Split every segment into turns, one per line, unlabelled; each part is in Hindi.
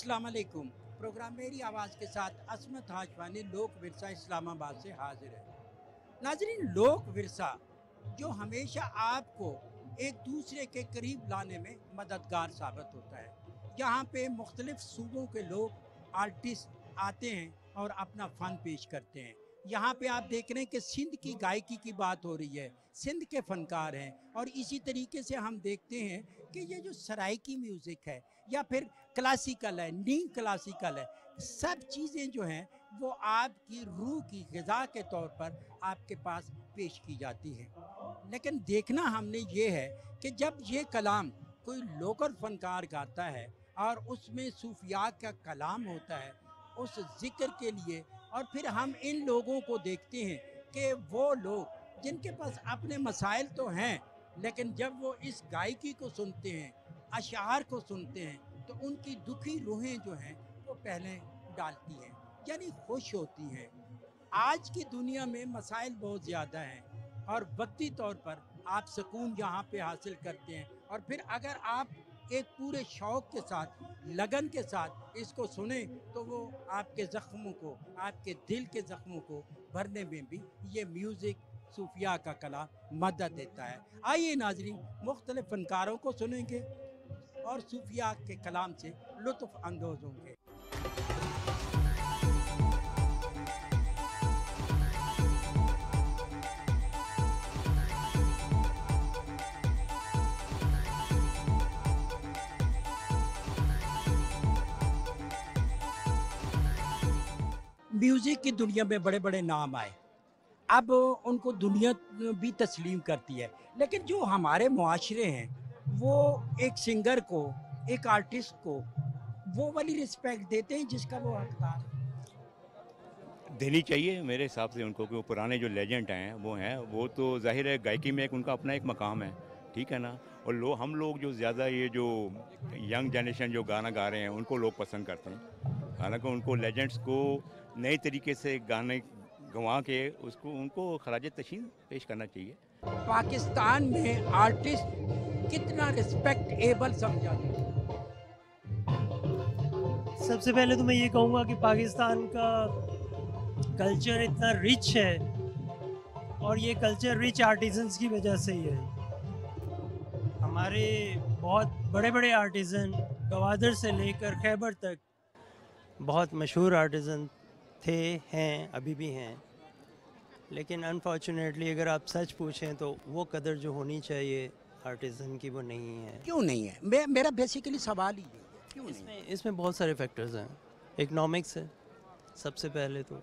अस्सलाम वालेकुम। प्रोग्राम मेरी आवाज़ के साथ असमत हाशवानी लोक विरसा इस्लामाबाद से हाजिर है। नाजरीन, लोक विरसा जो हमेशा आपको एक दूसरे के करीब लाने में मददगार साबित होता है। यहाँ पे मुख्तलिफ सूबों के लोग आर्टिस्ट आते हैं और अपना फ़न पेश करते हैं। यहाँ पे आप देख रहे हैं कि सिंध की गायकी की बात हो रही है, सिंध के फ़नकार हैं। और इसी तरीके से हम देखते हैं कि ये जो सराइकी म्यूज़िक है या फिर क्लासिकल है, नी क्लासिकल है, सब चीज़ें जो हैं वो आपकी रूह की ग़िज़ा के तौर पर आपके पास पेश की जाती हैं। लेकिन देखना हमने ये है कि जब ये कलाम कोई लोकल फ़नकार गाता है और उसमें सूफिया का कलाम होता है उस ज़िक्र के लिए, और फिर हम इन लोगों को देखते हैं कि वो लोग जिनके पास अपने मसाइल तो हैं, लेकिन जब वो इस गायकी को सुनते हैं, अशार को सुनते हैं, तो उनकी दुखी रूहें जो हैं वो पहले डालती हैं, यानी खुश होती हैं। आज की दुनिया में मसाइल बहुत ज़्यादा हैं और वक्ती तौर पर आप सुकून यहाँ पे हासिल करते हैं, और फिर अगर आप एक पूरे शौक़ के साथ, लगन के साथ इसको सुने तो वो आपके ज़ख्मों को, आपके दिल के ज़ख्मों को भरने में भी ये म्यूज़िक सूफिया का कलाम मदद देता है। आइए नाज़रीन, मुख्तलिफ़ फ़नकारों को सुनेंगे और सूफिया के कलाम से लुत्फ़ अंदोज़ होंगे। म्यूज़िक की दुनिया में बड़े बड़े नाम आए, अब उनको दुनिया भी तस्लीम करती है, लेकिन जो हमारे मुआशरे हैं वो एक सिंगर को, एक आर्टिस्ट को वो वाली रिस्पेक्ट देते हैं जिसका वो हकदार है।
देनी चाहिए मेरे हिसाब से उनको, कि वो पुराने जो लेजेंड हैं वो तो ज़ाहिर है गायकी में एक उनका अपना एक मकाम है, ठीक है ना। और हम लोग जो ज़्यादा ये जो यंग जनरेशन जो गाना गा रहे हैं उनको लोग पसंद करते हैं, हालांकि उनको लेजेंड्स को नए तरीके से गाने गंवा के उसको उनको खराज तशीन पेश करना चाहिए।
पाकिस्तान में आर्टिस्ट कितना रिस्पेक्टेबल समझा जाता है?
सबसे पहले तो मैं ये कहूँगा कि पाकिस्तान का कल्चर इतना रिच है और ये कल्चर रिच आर्टिजन्स की वजह से ही है। हमारे बहुत बड़े बड़े आर्टिज़न गवादर से लेकर खैबर तक बहुत मशहूर आर्टिज़न थे, हैं, अभी भी हैं। लेकिन अनफॉर्चुनेटली अगर आप सच पूछें तो वो कदर जो होनी चाहिए आर्टिज़न की वो नहीं है।
क्यों नहीं है? मेरा बेसिकली सवाल ही ये है, क्यों नहीं है?
इसमें बहुत सारे फैक्टर्स हैं। इकनॉमिक्स है सबसे पहले, तो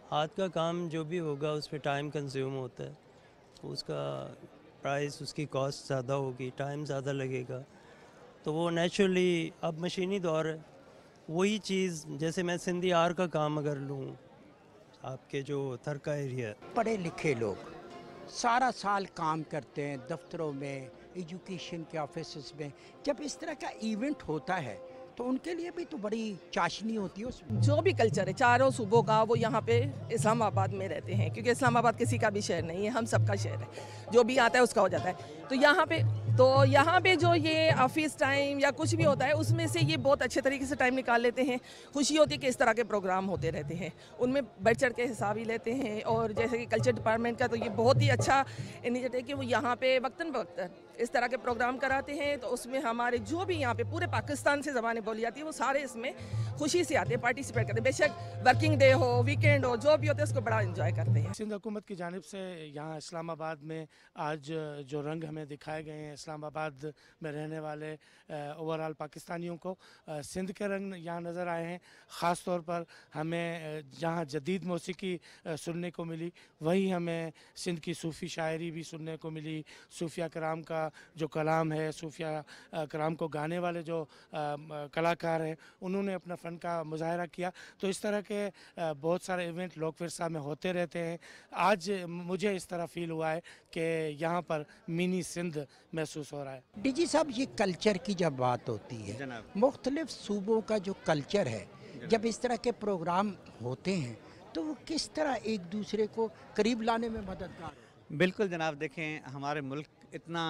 हाथ का काम जो भी होगा उस पर टाइम कंज्यूम होता है, उसका प्राइस, उसकी कॉस्ट ज़्यादा होगी, टाइम ज़्यादा लगेगा, तो वो नेचुरली अब मशीनी दौर है। वही चीज़ जैसे मैं सिंधी आर का काम अगर लूँ, आपके जो थरका एरिया,
पढ़े लिखे लोग सारा साल काम करते हैं दफ्तरों में, एजुकेशन के ऑफिस में, जब इस तरह का इवेंट होता है तो उनके लिए भी तो बड़ी चाशनी होती है उसमें।
जो भी कल्चर है चारों सूबों का, वो यहाँ पे इस्लामाबाद में रहते हैं, क्योंकि इस्लामाबाद किसी का भी शहर नहीं है, हम सबका शहर है। जो भी आता है उसका हो जाता है। तो यहाँ पे जो ये ऑफिस टाइम या कुछ भी होता है उसमें से ये बहुत अच्छे तरीके से टाइम निकाल लेते हैं। खुशी होती है कि इस तरह के प्रोग्राम होते रहते हैं, उनमें बढ़ चढ़ के हिस्सा भी लेते हैं। और जैसे कि कल्चर डिपार्टमेंट का तो ये बहुत ही अच्छा इनिशिएटिव है कि वो यहाँ पे वक्तन वक्तन इस तरह के प्रोग्राम कराते हैं। तो उसमें हमारे जो भी यहाँ पे पूरे पाकिस्तान से ज़बानें बोली जाती है वो सारे इसमें खुशी से आते हैं, पार्टिसिपेट करते हैं। बेशक वर्किंग डे हो, वीकेंड हो, जो भी होता है उसको बड़ा इंजॉय करते हैं।
सिंध हुकूमत की जानिब से यहाँ इस्लामाबाद में आज जो रंग हमें दिखाए गए हैं, इस्लामाबाद में रहने वाले ओवरऑल पाकिस्तानियों को सिंध के रंग यहाँ नज़र आए हैं। ख़ास तौर पर हमें जहाँ जदीद मौसीकी सुनने को मिली, वहीं हमें सिंध की सूफ़ी शायरी भी सुनने को मिली। सूफिया कराम का जो कलाम है, सूफिया कराम को गाने वाले जो कलाकार हैं, उन्होंने अपना फ़न का मुज़ाहरा किया। तो इस तरह के बहुत सारे इवेंट लोक विरसा में होते रहते हैं। आज मुझे इस तरह फील हुआ है कि यहाँ पर मिनी सिंध महसूस हो रहा है।
डीजी साहब, ये कल्चर की जब बात होती है, मुख्तलिफ सूबों का जो कल्चर है, जब इस तरह के प्रोग्राम होते हैं तो वो किस तरह एक दूसरे को करीब लाने में मददगार होते हैं?
बिल्कुल जनाब, देखें हमारे मुल्क इतना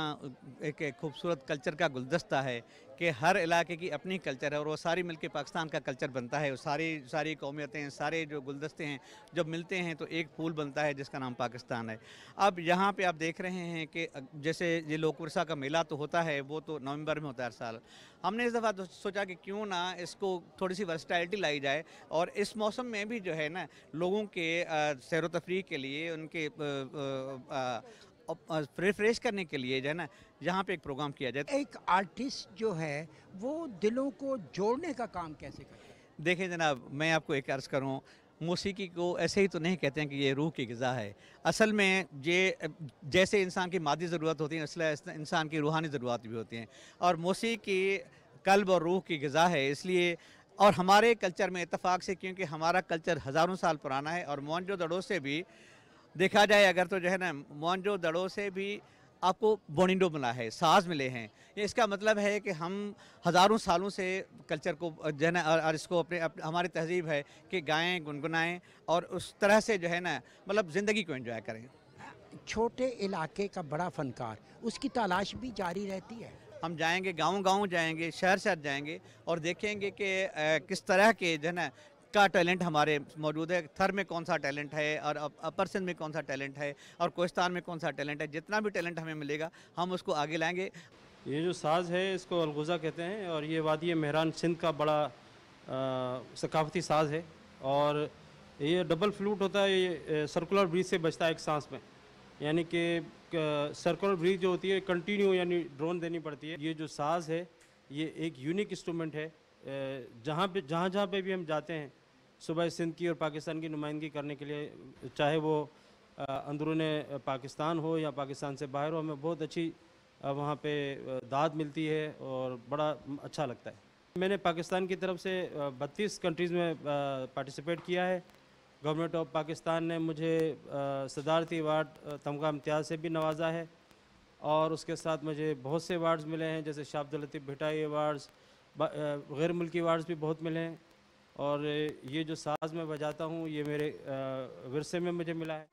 एक खूबसूरत कल्चर का गुलदस्ता है कि हर इलाके की अपनी कल्चर है और वो सारी मिलके पाकिस्तान का कल्चर बनता है। सारी कौमियतें, सारे जो गुलदस्ते हैं जब मिलते हैं तो एक फूल बनता है जिसका नाम पाकिस्तान है। अब यहाँ पे आप देख रहे हैं कि जैसे ये लोक विरसा का मेला तो होता है, वो तो नवंबर में होता है हर साल। हमने इस दफ़ा तो सोचा कि क्यों ना इसको थोड़ी सी वर्सटैलिटी लाई जाए और इस मौसम में भी जो है ना लोगों के सैर व तफरीह के लिए, उनके रिफ्रेश करने के लिए जो है ना यहाँ पे एक प्रोग्राम किया जाए।
एक आर्टिस्ट जो है वो दिलों को जोड़ने का काम कैसे करता है?
देखें जनाब, मैं आपको एक अर्ज़ करूँ, मौसीकी को ऐसे ही तो नहीं कहते हैं कि ये रूह की ग़िज़ा है। असल में ये जैसे इंसान की मादी ज़रूरत होती है, इसलिए इंसान की रूहानी ज़रूरत भी होती हैं और मौसीकी कल्ब और रूह की ग़िज़ा है। इसलिए और हमारे कल्चर में इत्तफ़ाक़ से, क्योंकि हमारा कल्चर हज़ारों साल पुराना है और मोहनजोदड़ो से भी देखा जाए अगर तो जो है ना मोहनजोदड़ो से भी आपको बोनिंडो मिला है, साज मिले हैं। ये इसका मतलब है कि हम हज़ारों सालों से कल्चर को जो है ना और इसको अपने हमारी तहज़ीब है कि गाएं, गुनगुनाएं और उस तरह से जो है ना मतलब ज़िंदगी को एंजॉय करें।
छोटे इलाके का बड़ा फनकार, उसकी तलाश भी जारी रहती है।
हम जाएंगे, गांव-गांव जाएंगे, शहर-शहर जाएंगे और देखेंगे कि किस तरह के जो है ना का टैलेंट हमारे मौजूद है। थर में कौन सा टैलेंट है और अपर सिंध में कौन सा टैलेंट है और कोहिस्तान में कौन सा टैलेंट है। जितना भी टैलेंट हमें मिलेगा हम उसको आगे लाएंगे।
ये जो साज़ है इसको अलगुज़ा कहते हैं और ये वादी मेहरान सिंध का बड़ा सकाफती साज़ है और ये डबल फ्लूट होता है। ये सर्कुलर ब्रीथ से बजता है एक सांस में, यानी कि सर्कुलर ब्रीथ जो होती है कंटिन्यू यानी ड्रोन देनी पड़ती है। ये जो साज़ है ये एक यूनिक इंस्ट्रूमेंट है। जहाँ पे भी हम जाते हैं सूबा सिंध की और पाकिस्तान की नुमाइंदगी करने के लिए, चाहे वो अंदरून पाकिस्तान हो या पाकिस्तान से बाहर हो, हमें बहुत अच्छी वहाँ पे दाद मिलती है और बड़ा अच्छा लगता है। मैंने पाकिस्तान की तरफ से 32 कंट्रीज़ में पार्टिसिपेट किया है। गवर्नमेंट ऑफ पाकिस्तान ने मुझे सदारती अवार्ड तमगा इम्तियाज़ से भी नवाजा है और उसके साथ मुझे बहुत से अवार्ड्स मिले हैं, जैसे शाह अब्दुल लतीफ़ भिटाई अवार्ड्स, गैर मुल्की अवार्ड्स भी बहुत मिले हैं। और ये जो साज़ मैं बजाता हूँ ये मेरे विरसे में मुझे मिला है।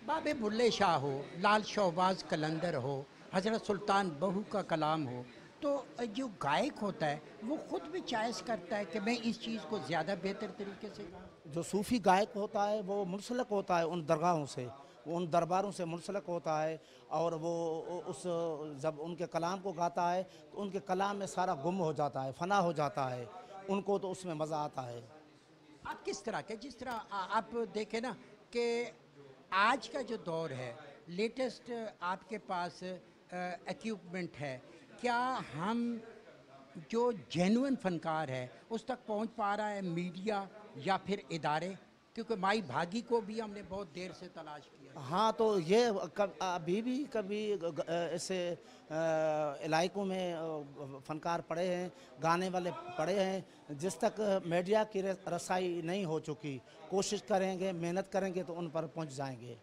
बाबे बुल्ले शाह हो, लाल शहबाज कलंदर हो, हज़रत सुल्तान बहू का कलाम हो, तो जो गायक होता है वो ख़ुद भी चॉइस करता है कि मैं इस चीज़ को ज़्यादा बेहतर तरीके से गाऊँ।
जो सूफ़ी गायक होता है वो मुंसलिक होता है उन दरगाहों से, उन दरबारों से मुंसलिक होता है और वो उस जब उनके कलाम को गाता है तो उनके कलाम में सारा गुम हो जाता है, फना हो जाता है, उनको तो उसमें मज़ा आता है।
आप किस तरह के, जिस तरह आप देखें ना कि आज का जो दौर है, लेटेस्ट आपके पास इक्विपमेंट है, क्या हम जो जेन्युइन फनकार है उस तक पहुंच पा रहा है मीडिया या फिर इदारे? क्योंकि माई भागी को भी हमने बहुत देर से तलाश किया।
हाँ, तो ये अभी भी कभी ऐसे इलाकों में फ़नकार पड़े हैं, गाने वाले पड़े हैं जिस तक मीडिया की रसाई नहीं हो चुकी। कोशिश करेंगे, मेहनत करेंगे तो उन पर पहुंच जाएंगे।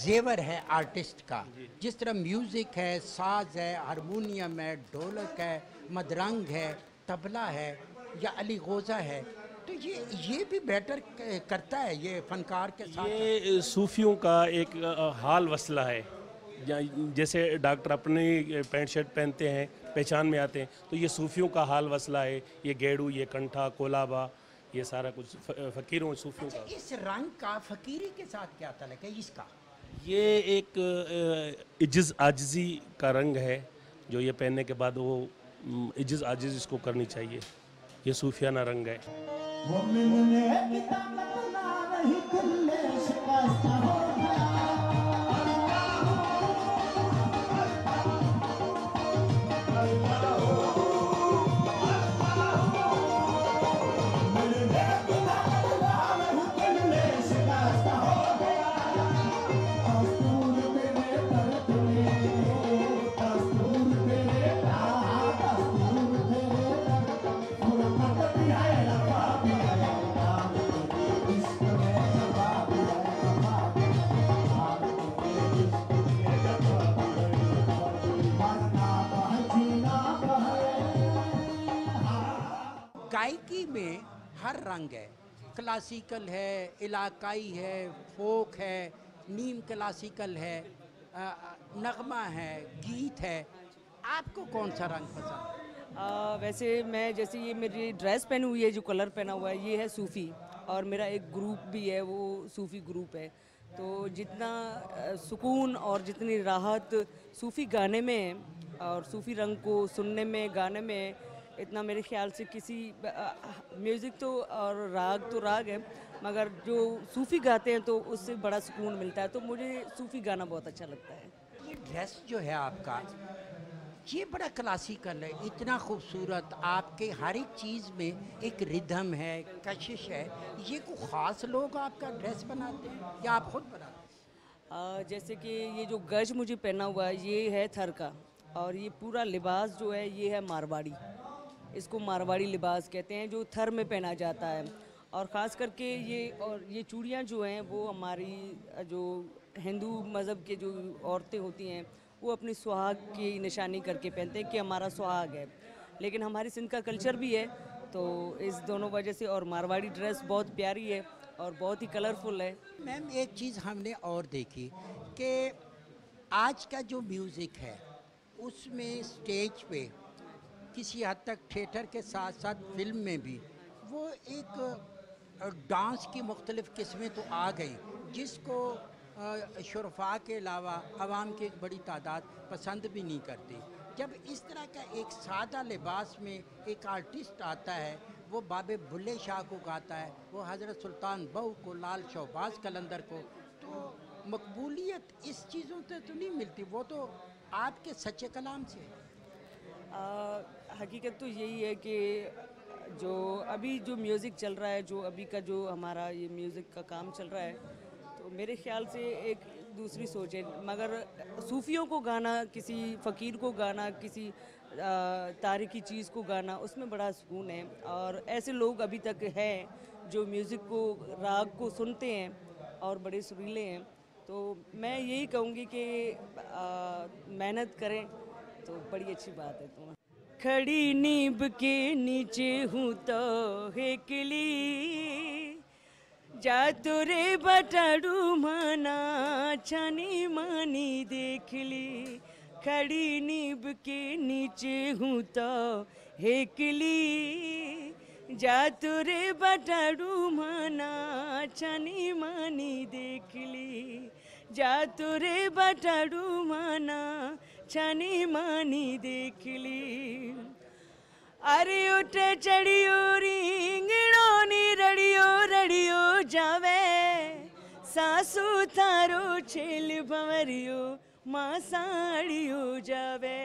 जेवर है आर्टिस्ट का। जिस तरह म्यूज़िक है, साज है, हारमोनियम है, ढोलक है, मदरंग है, तबला है या अली गोज़ा है, तो ये भी बेटर करता है ये फनकार के साथ।
ये सूफियों का एक हाल वसला है। जैसे डॉक्टर अपने पैंट शर्ट पहनते हैं, पहचान में आते हैं, तो ये सूफियों का हाल वसला है। ये गेड़ू, ये कंठा, कोलाबा, ये सारा कुछ फ़कीरों सूफियों का।
इस रंग का फ़कीरी के साथ क्या ताल्लुक है इसका?
ये एक इज्ज़ आजिज़ी का रंग है, जो ये पहनने के बाद वो इज्ज़ आजिज़ इसको करनी चाहिए। ये सूफियाना रंग है।
गायकी में हर रंग है, क्लासिकल है, इलाकाई है, फोक है, नीम क्लासिकल है, नगमा है, गीत है। आपको कौन सा रंग पसंद है?
वैसे मैं, जैसे ये मेरी ड्रेस पहनी हुई है, जो कलर पहना हुआ है, ये है सूफ़ी, और मेरा एक ग्रुप भी है, वो सूफ़ी ग्रुप है। तो जितना सुकून और जितनी राहत सूफ़ी गाने में और सूफ़ी रंग को सुनने में, गाने में, इतना मेरे ख्याल से किसी म्यूज़िक तो और राग है, मगर जो सूफ़ी गाते हैं तो उससे बड़ा सुकून मिलता है। तो मुझे सूफ़ी गाना बहुत अच्छा लगता है।
ये ड्रेस जो है आपका, ये बड़ा क्लासिकल है, इतना खूबसूरत। आपके हर एक चीज़ में एक रिदम है, कशिश है। ये कोई ख़ास लोग आपका ड्रेस बनाते हैं या आप खुद बनाते हैं?
जैसे कि ये जो गज मुझे पहना हुआ है, ये है थर का, और ये पूरा लिबास जो है ये है मारवाड़ी। इसको मारवाड़ी लिबास कहते हैं, जो थर में पहना जाता है। और ख़ास करके ये चूड़ियाँ जो हैं, वो हमारी जो हिंदू मज़हब के जो औरतें होती हैं, वो अपनी सुहाग की निशानी करके पहनते हैं कि हमारा सुहाग है। लेकिन हमारी सिंध का कल्चर भी है, तो इस दोनों वजह से। और मारवाड़ी ड्रेस बहुत प्यारी है और बहुत ही कलरफुल है।
मैम, एक चीज़ हमने और देखी कि आज का जो म्यूज़िक है, उसमें स्टेज पे किसी हद तक थिएटर के साथ साथ फिल्म में भी वो एक डांस की मुख्तलिफ़ किस्में तो आ गई, जिसको शुरफा के अलावा आवाम की एक बड़ी तादाद पसंद भी नहीं करती। जब इस तरह का एक सादा लिबास में एक आर्टिस्ट आता है, वो बाबे बुल्ले शाह को गाता है, वो हज़रत सुल्तान बहू को, लाल शहबाज कलंदर को, तो मकबूलियत इस चीज़ों से तो नहीं मिलती, वो तो आपके सच्चे कलाम से है।
हकीकत तो यही है कि जो अभी जो म्यूज़िक चल रहा है, जो अभी का जो हमारा ये म्यूज़िक का काम चल रहा है, तो मेरे ख्याल से एक दूसरी सोच है। मगर सूफ़ियों को गाना, किसी फ़कीर को गाना, किसी तारीख़ी चीज़ को गाना, उसमें बड़ा सुकून है। और ऐसे लोग अभी तक हैं जो म्यूज़िक को, राग को सुनते हैं और बड़े सुरीले हैं। तो मैं यही कहूँगी कि मेहनत करें तो बड़ी अच्छी बात है। तुम खड़ी नींब के नीचे हूँ तो हेकली, जा तो रे बटाड़ू माना, छानी मानी देख ली। खड़ी नींब के नीचे हूँ तो हेकली, जा तो रे बटाड़ू माना, छानी मानी देख ली। जा तो रे बटाड़ू माना, छानी मानी देख ली। अरे उठे चढ़ियो रिंगणो नी रड़ियो रड़ियो जावे, सासू थारो छेल भंवरियो माँ साड़ियो जावे।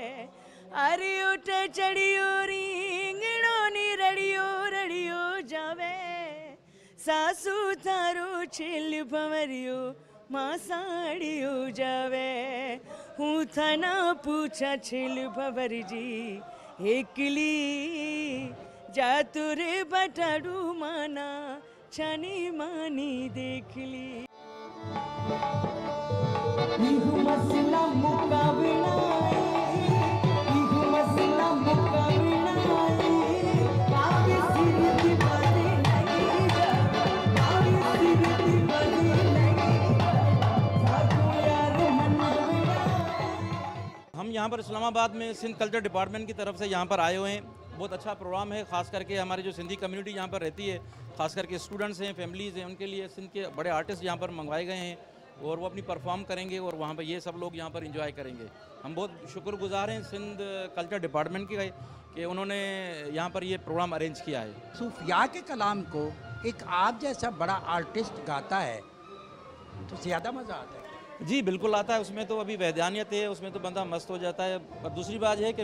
अरे उठे चढ़ियो रिंगणो नी रड़ियो रड़ियो जावे, सासू थारो छेल भंवरियो माँ साड़ियो जावे। हूँ थाना पूछा छेल भंवर जी हेकली, जा तुरे बटाड़ू माना, छानी मानी देख ली।
हम यहाँ पर इस्लामाबाद में सिंध कल्चर डिपार्टमेंट की तरफ से यहाँ पर आए हुए हैं। बहुत अच्छा प्रोग्राम है, ख़ास करके हमारी जो सिंधी कम्युनिटी यहाँ पर रहती है, ख़ास करके स्टूडेंट्स हैं, फैमिलीज़ हैं, उनके लिए सिंध के बड़े आर्टिस्ट यहाँ पर मंगवाए गए हैं और वो अपनी परफॉर्म करेंगे और वहाँ पर ये सब लोग यहाँ पर इंजॉय करेंगे। हम बहुत शुक्रगुजार हैं सिंध कल्चर डिपार्टमेंट के कि उन्होंने यहाँ पर ये प्रोग्राम अरेंज किया है।
सूफिया के कलाम को एक आप जैसा बड़ा आर्टिस्ट गाता है तो ज़्यादा मज़ा आता है।
जी बिल्कुल आता है, उसमें तो अभी वैधानियत है, उसमें तो बंदा मस्त हो जाता है। और दूसरी बात है कि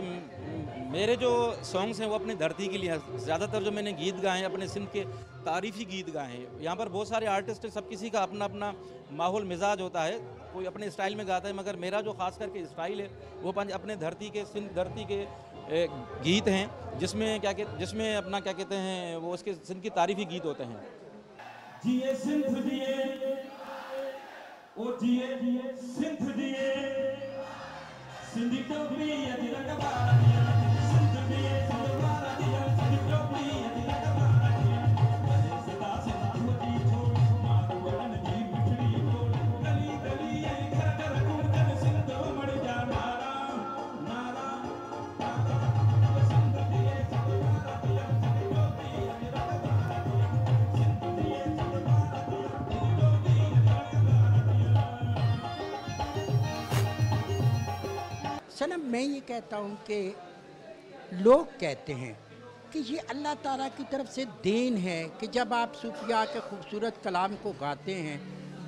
मेरे जो सॉन्ग्स हैं वो अपनी धरती के लिए हैं। ज़्यादातर जो मैंने गीत गाए हैं अपने सिंध के तारीफ़ी गीत गाए हैं। यहाँ पर बहुत सारे आर्टिस्ट हैं, सब किसी का अपना अपना माहौल मिजाज होता है, कोई अपने स्टाइल में गाता है, मगर मेरा जो ख़ास करके स्टाइल है वो अपने धरती के सिंध धरती के गीत हैं, जिसमें अपना क्या कहते हैं वो उसके सिंध की तारीफ़ी गीत होते हैं।
जिए सिंध जिए ओ जिए सिंध जिए सिंधी टोपी अजी रंगबारा दिया सिंध जिए सिंधवारा दिया सिंधी टोपी अजी रंगबारा दिया बजे सदा सदा होती छोड़ मारू वरन जी पिछड़ी बोल गली गली आई घर घर कूदन सिंध मड़ जा नारा नारा नारा सिंध जिए सिंधवारा दिया सिंधी टोपी अजी रंगबारा दिया सिंध जिए सिंधवारा दिया सिंधी टोपी
सनम, मैं ये कहता हूँ कि लोग कहते हैं कि ये अल्लाह ताला की तरफ से देन है कि जब आप सूफिया के खूबसूरत कलाम को गाते हैं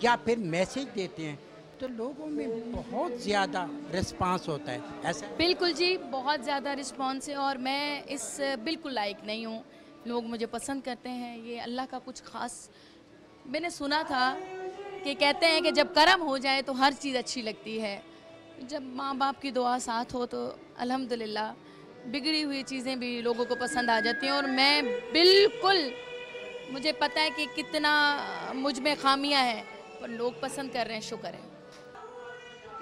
या फिर मैसेज देते हैं तो लोगों में बहुत ज़्यादा रिस्पांस होता है। ऐसा
बिल्कुल जी, बहुत ज़्यादा रिस्पांस है और मैं इस बिल्कुल लायक नहीं हूँ। लोग मुझे पसंद करते हैं, ये अल्लाह का कुछ ख़ास। मैंने सुना था कि कहते हैं कि जब करम हो जाए तो हर चीज़ अच्छी लगती है। जब माँ बाप की दुआ साथ हो तो अल्हम्दुलिल्लाह बिगड़ी हुई चीज़ें भी लोगों को पसंद आ जाती हैं। और मैं बिल्कुल, मुझे पता है कि कितना मुझ में खामियां हैं, पर लोग पसंद कर रहे हैं, शुक्र है।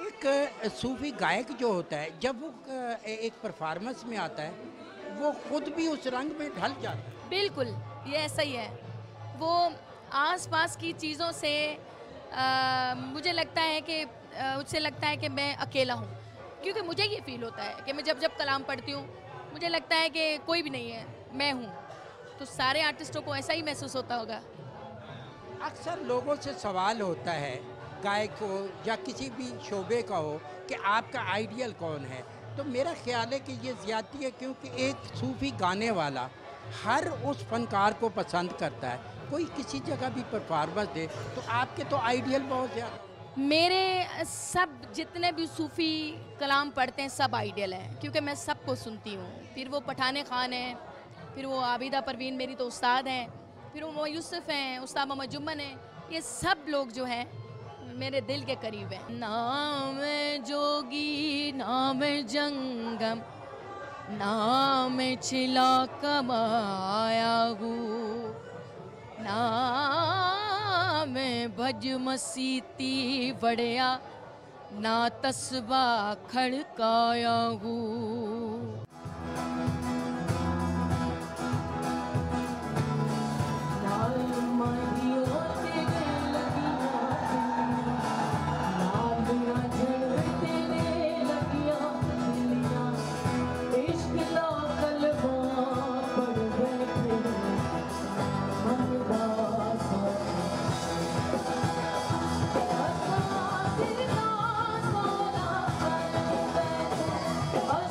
एक सूफी गायक जो होता है जब वो एक परफॉर्मेंस में आता है वो खुद भी उस रंग में ढल जाता है।
बिल्कुल, ये ऐसा ही है। वो आसपास की चीज़ों से मुझे लगता है कि उससे लगता है कि मैं अकेला हूँ, क्योंकि मुझे ये फील होता है कि मैं जब कलाम पढ़ती हूँ मुझे लगता है कि कोई भी नहीं है, मैं हूँ। तो सारे आर्टिस्टों को ऐसा ही महसूस होता होगा।
अक्सर लोगों से सवाल होता है, गायक हो या किसी भी शोबे का हो, कि आपका आइडियल कौन है। तो मेरा ख्याल है कि ये ज़्यादती है, क्योंकि एक सूफी गाने वाला हर उस फनकार को पसंद करता है। कोई किसी जगह भी परफॉर्मेंस दे तो आपके तो आइडियल बहुत ज़्यादा।
मेरे सब जितने भी सूफ़ी कलाम पढ़ते हैं सब आइडियल हैं, क्योंकि मैं सबको सुनती हूँ। फिर वो पठाने खान हैं, फिर वो आबिदा परवीन मेरी तो उस्ताद हैं, फिर वो यूसुफ हैं, उस्ताद मोहम्मद जुम्मन हैं। ये सब लोग जो हैं मेरे दिल के करीब हैं। नाम जोगी नाम जंगम नाम छिला कमाया हूँ, नाम भज मसीती वड़िया ना तस्बा खड़काया हूँ।
Oh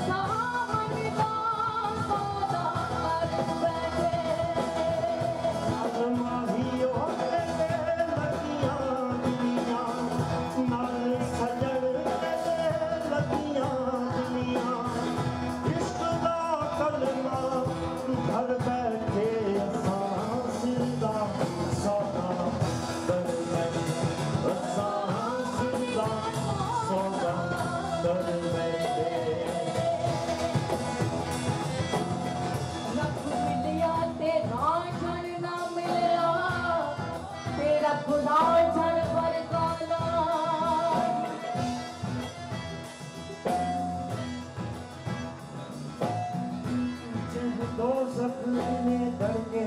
सपने धड़के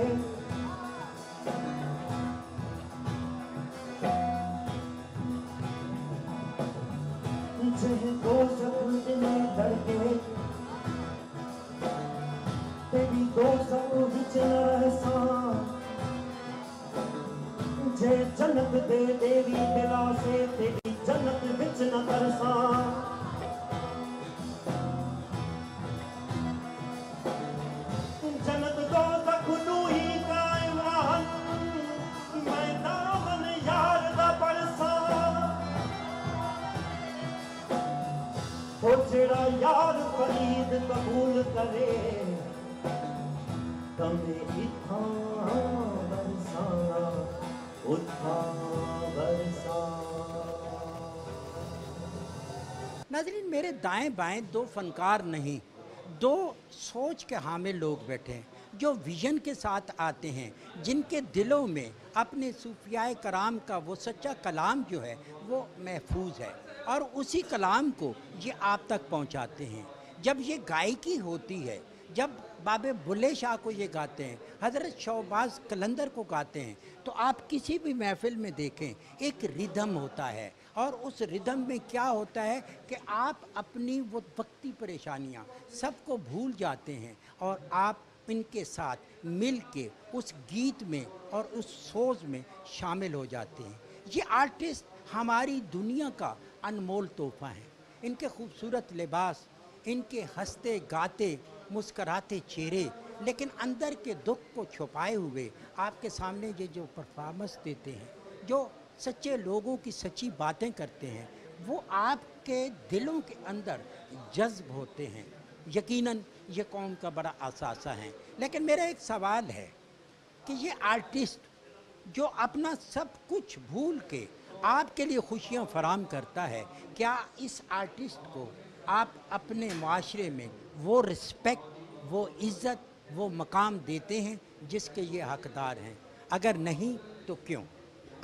मुझे दो सपने धड़के तेरी दो सब विच रहसा मुझे जन्नत दे तेरी दिला से तेरी जन्नत विच न तरसा जन्नत दो तकनू ही कायम रहन मैं दामन यार दा बरसा ओ जेड़ा यार फरीद कबूल करे तमे इत्थां बरसा उत्थां बरसा।
नाज़रीन, मेरे दाएं बाएं दो फनकार नहीं, दो सोच के हामिल लोग बैठे हैं जो विजन के साथ आते हैं, जिनके दिलों में अपने सूफियाए कराम का वो सच्चा कलाम जो है वो महफूज है और उसी कलाम को ये आप तक पहुंचाते हैं। जब ये गायकी होती है, जब बाबे बुल्ले शाह को ये गाते हैं, हज़रत शहबाज कलंदर को गाते हैं, तो आप किसी भी महफिल में देखें एक रिदम होता है और उस रिदम में क्या होता है कि आप अपनी वो वक्ती परेशानियाँ सबको भूल जाते हैं और आप इनके साथ मिल के उस गीत में और उस सोच में शामिल हो जाते हैं। ये आर्टिस्ट हमारी दुनिया का अनमोल तोहफा है। इनके खूबसूरत लिबास, इनके हंसते गाते मुस्कराते चेहरे, लेकिन अंदर के दुख को छुपाए हुए आपके सामने ये जो परफॉर्मेंस देते हैं, जो सच्चे लोगों की सच्ची बातें करते हैं, वो आपके दिलों के अंदर जज्ब होते हैं। यकीनन ये कौम का बड़ा असासा है। लेकिन मेरा एक सवाल है कि ये आर्टिस्ट जो अपना सब कुछ भूल के आपके लिए खुशियाँ फराम करता है, क्या इस आर्टिस्ट को आप अपने माशरे में वो रिस्पेक्ट, वो इज़्ज़त, वो मकाम देते हैं जिसके ये हकदार हैं? अगर नहीं तो क्यों?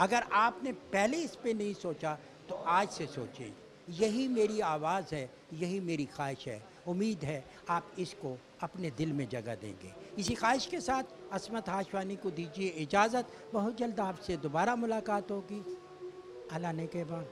अगर आपने पहले इस पे नहीं सोचा तो आज से सोचें। यही मेरी आवाज़ है, यही मेरी ख्वाहिश है। उम्मीद है आप इसको अपने दिल में जगह देंगे। इसी ख्वाहिश के साथ असमत हाशवानी को दीजिए इजाज़त। बहुत जल्द आपसे दोबारा मुलाकात होगी। अल्लाह ने के बाद।